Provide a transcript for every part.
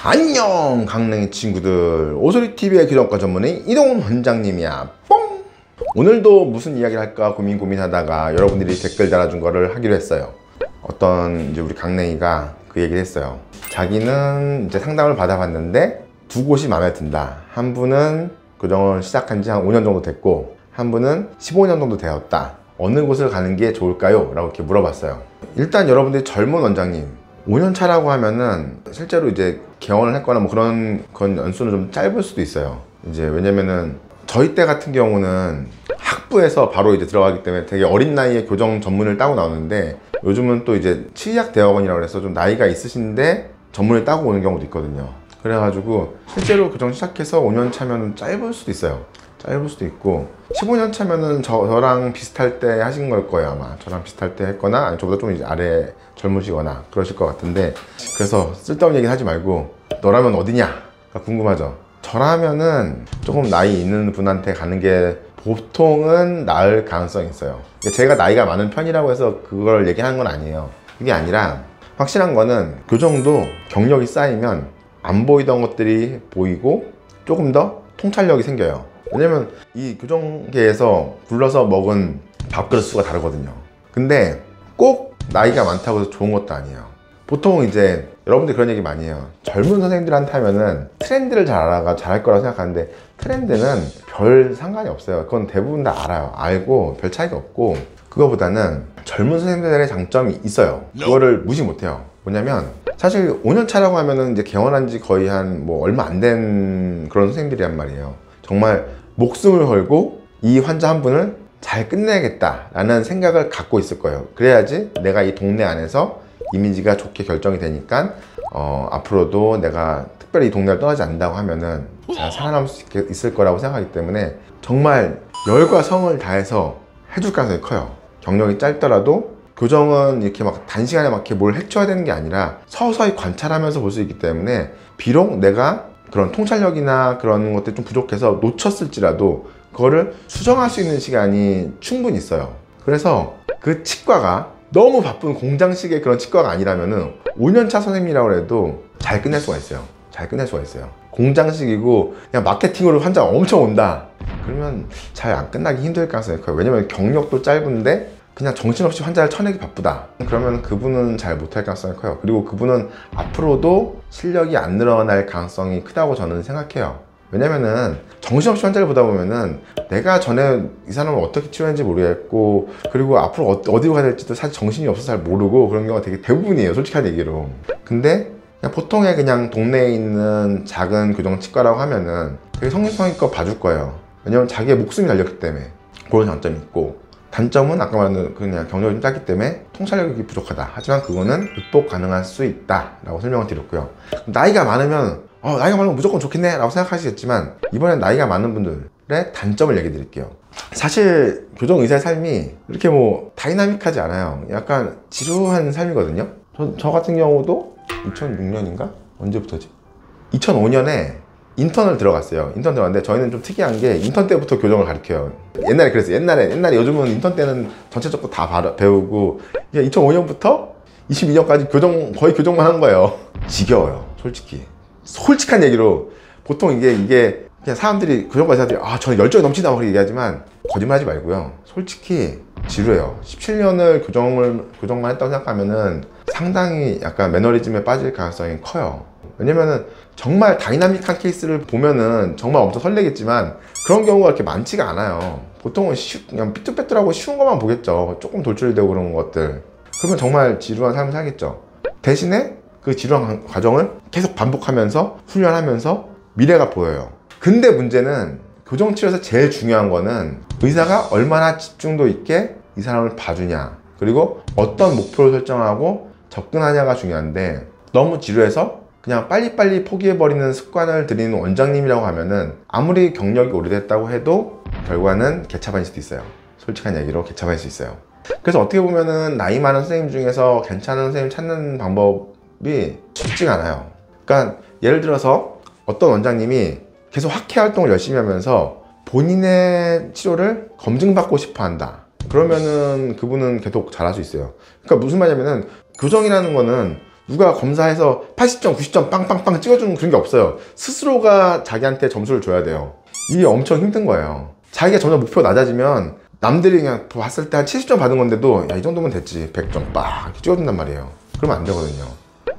안녕 강냉이 친구들, 오소리TV의 교정과 전문의 이동훈 원장님이야. 뽕! 오늘도 무슨 이야기를 할까 고민하다가 여러분들이 댓글 달아준 거를 하기로 했어요. 어떤 이제 우리 강냉이가 그 얘기를 했어요. 자기는 이제 상담을 받아봤는데 두 곳이 마음에 든다. 한 분은 교정을 시작한 지 한 5년 정도 됐고, 한 분은 15년 정도 되었다. 어느 곳을 가는 게 좋을까요? 라고 이렇게 물어봤어요. 일단 여러분들이 젊은 원장님 5년 차라고 하면은 실제로 이제 개원을 했거나 뭐 그런 연수는 좀 짧을 수도 있어요. 이제 왜냐면은 저희 때 같은 경우는 학부에서 바로 이제 들어가기 때문에 되게 어린 나이에 교정 전문을 따고 나오는데, 요즘은 또 이제 치의학 대학원이라고 해서 좀 나이가 있으신데 전문을 따고 오는 경우도 있거든요. 그래가지고 실제로 교정 시작해서 5년 차면 짧을 수도 있어요. 짧을 수도 있고, 15년 차면은 저랑 비슷할 때 하신 걸 거예요. 아마 저랑 비슷할 때 했거나 아니 저보다 좀 이제 아래 젊으시거나 그러실 것 같은데, 그래서 쓸데없는 얘기 하지 말고 너라면 어디냐가 궁금하죠. 저라면은 조금 나이 있는 분한테 가는 게 보통은 나을 가능성이 있어요. 제가 나이가 많은 편이라고 해서 그걸 얘기하는 건 아니에요. 그게 아니라 확실한 거는 교정도 경력이 쌓이면 안 보이던 것들이 보이고 조금 더 통찰력이 생겨요. 왜냐면 이 교정계에서 굴러서 먹은 밥그릇 수가 다르거든요. 근데 꼭 나이가 많다고 해서 좋은 것도 아니에요. 보통 이제 여러분들 그런 얘기 많이 해요. 젊은 선생님들한테 하면은 트렌드를 잘 알아가 잘할 거라고 생각하는데, 트렌드는 별 상관이 없어요. 그건 대부분 다 알아요. 알고 별 차이가 없고, 그거보다는 젊은 선생님들의 장점이 있어요. 그거를 무시 못해요. 뭐냐면 사실 5년 차라고 하면은 이제 개원한 지 거의 한 뭐 얼마 안 된 그런 선생님들이란 말이에요. 정말 목숨을 걸고 이 환자 한 분을 잘 끝내야겠다 라는 생각을 갖고 있을 거예요. 그래야지 내가 이 동네 안에서 이미지가 좋게 결정이 되니까 앞으로도 내가 특별히 이 동네를 떠나지 않는다고 하면은 잘 살아남을 수 있을 거라고 생각하기 때문에 정말 열과 성을 다해서 해줄 가능성이 커요. 경력이 짧더라도 교정은 이렇게 막 단시간에 막 이렇게 뭘 해쳐야 되는 게 아니라 서서히 관찰하면서 볼 수 있기 때문에, 비록 내가 그런 통찰력이나 그런 것들이 좀 부족해서 놓쳤을지라도 그거를 수정할 수 있는 시간이 충분히 있어요. 그래서 그 치과가 너무 바쁜 공장식의 그런 치과가 아니라면은 5년차 선생님이라고 해도 잘 끝낼 수가 있어요. 잘 끝낼 수가 있어요. 공장식이고 그냥 마케팅으로 환자가 엄청 온다, 그러면 잘 안 끝나기 힘들 가능성이 커요. 왜냐면 경력도 짧은데 그냥 정신없이 환자를 쳐내기 바쁘다, 그러면 그분은 잘 못할 가능성이 커요. 그리고 그분은 앞으로도 실력이 안 늘어날 가능성이 크다고 저는 생각해요. 왜냐면은 정신없이 환자를 보다 보면은 내가 전에 이 사람을 어떻게 치료했는지 모르겠고, 그리고 앞으로 어디로 가야 될지도 사실 정신이 없어서 잘 모르고 그런 경우가 되게 대부분이에요, 솔직한 얘기로. 근데 그냥 보통의 그냥 동네에 있는 작은 교정치과라고 하면은 되게 성심성의껏 봐줄 거예요. 왜냐면 자기의 목숨이 달렸기 때문에. 그런 장점이 있고, 단점은 아까 말한 그냥 경력이 좀 짧기 때문에 통찰력이 부족하다. 하지만 그거는 극복 가능할 수 있다 라고 설명을 드렸고요. 나이가 많으면 나이가 많으면 무조건 좋겠네 라고 생각하시겠지만, 이번엔 나이가 많은 분들의 단점을 얘기 드릴게요. 사실 교정의사의 삶이 이렇게 뭐 다이나믹하지 않아요. 약간 지루한 삶이거든요. 저 같은 경우도 2006년인가? 언제부터지? 2005년에 인턴을 들어갔어요. 인턴 들어갔는데 저희는 좀 특이한 게 인턴 때부터 교정을 가르쳐요. 옛날에 그랬어요. 옛날에 요즘은 인턴 때는 전체적으로 다 배우고, 2005년부터 22년까지 거의 교정만 한 거예요. 지겨워요, 솔직히. 솔직한 얘기로. 보통 이게 그냥 사람들이, 교정과 의사들이 저는 열정이 넘친다고 그렇게 얘기하지만 거짓말하지 말고요. 솔직히 지루해요. 17년을 교정만 했다고 생각하면은 상당히 약간 매너리즘에 빠질 가능성이 커요. 왜냐면은 정말 다이나믹한 케이스를 보면은 정말 엄청 설레겠지만 그런 경우가 그렇게 많지가 않아요. 보통은 그냥 삐뚤빼뚤하고 쉬운 것만 보겠죠. 조금 돌출되고 그런 것들. 그러면 정말 지루한 삶을 살겠죠. 대신에 그 지루한 과정을 계속 반복하면서 훈련하면서 미래가 보여요. 근데 문제는 교정치료에서 제일 중요한 거는 의사가 얼마나 집중도 있게 이 사람을 봐주냐, 그리고 어떤 목표를 설정하고 접근하냐가 중요한데, 너무 지루해서 그냥 빨리빨리 포기해버리는 습관을 들이는 원장님이라고 하면은 아무리 경력이 오래됐다고 해도 결과는 개차반일 수도 있어요. 솔직한 얘기로 개차반일 수 있어요. 그래서 어떻게 보면은 나이 많은 선생님 중에서 괜찮은 선생님 찾는 방법이 쉽지가 않아요. 그러니까 예를 들어서 어떤 원장님이 계속 학회 활동을 열심히 하면서 본인의 치료를 검증받고 싶어 한다, 그러면은 그분은 계속 잘할 수 있어요. 그러니까 무슨 말이냐면은 교정이라는 거는 누가 검사해서 80점, 90점 빵빵빵 찍어주는 그런 게 없어요. 스스로가 자기한테 점수를 줘야 돼요. 이게 엄청 힘든 거예요. 자기가 점점 목표가 낮아지면 남들이 그냥 봤을 때 한 70점 받은 건데도 야, 이 정도면 됐지, 100점 빡 이렇게 찍어준단 말이에요. 그러면 안 되거든요.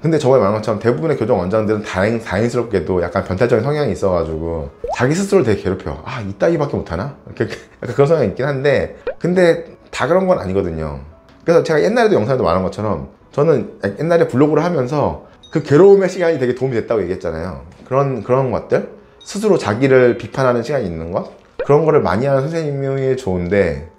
근데 저번에 말한 것처럼 대부분의 교정 원장들은 다행스럽게도 약간 변태적인 성향이 있어가지고 자기 스스로를 되게 괴롭혀. 아, 이따위밖에 못하나? 이렇게 약간 그런 성향이 있긴 한데, 근데 다 그런 건 아니거든요. 그래서 제가 옛날에도 영상에도 말한 것처럼 저는 옛날에 블로그를 하면서 그 괴로움의 시간이 되게 도움이 됐다고 얘기했잖아요. 그런 것들, 스스로 자기를 비판하는 시간이 있는 것, 그런 거를 많이 하는 선생님이 좋은데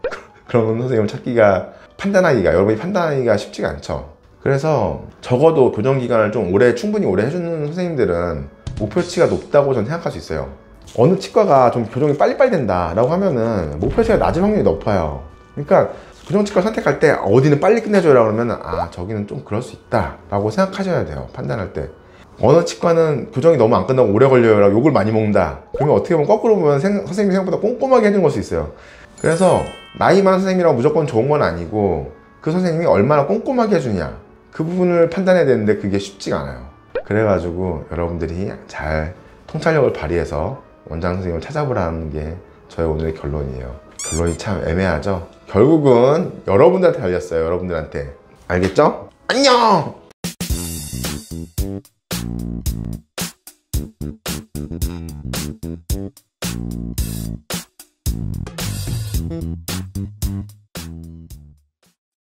그런 선생님을 찾기가, 여러분이 판단하기가 쉽지가 않죠. 그래서 적어도 교정 기간을 좀 충분히 오래 해주는 선생님들은 목표치가 높다고 저는 생각할 수 있어요. 어느 치과가 좀 교정이 빨리빨리 된다 라고 하면은 목표치가 낮을 확률이 높아요. 그러니까 교정치과 선택할 때 어디는 빨리 끝내줘라 그러면 아, 저기는 좀 그럴 수 있다 라고 생각하셔야 돼요. 판단할 때. 어느 치과는 교정이 너무 안 끝나고 오래 걸려요 라고 욕을 많이 먹는다, 그러면 어떻게 보면 거꾸로 보면 선생님이 생각보다 꼼꼼하게 해주는 걸 수 있어요. 그래서 나이 많은 선생님이라고 무조건 좋은 건 아니고 그 선생님이 얼마나 꼼꼼하게 해주냐, 그 부분을 판단해야 되는데 그게 쉽지가 않아요. 그래가지고 여러분들이 잘 통찰력을 발휘해서 원장 선생님을 찾아보라는 게 저의 오늘의 결론이에요. 결론이 참 애매하죠? 결국은 여러분들한테 달렸어요. 여러분들한테. 알겠죠? 안녕!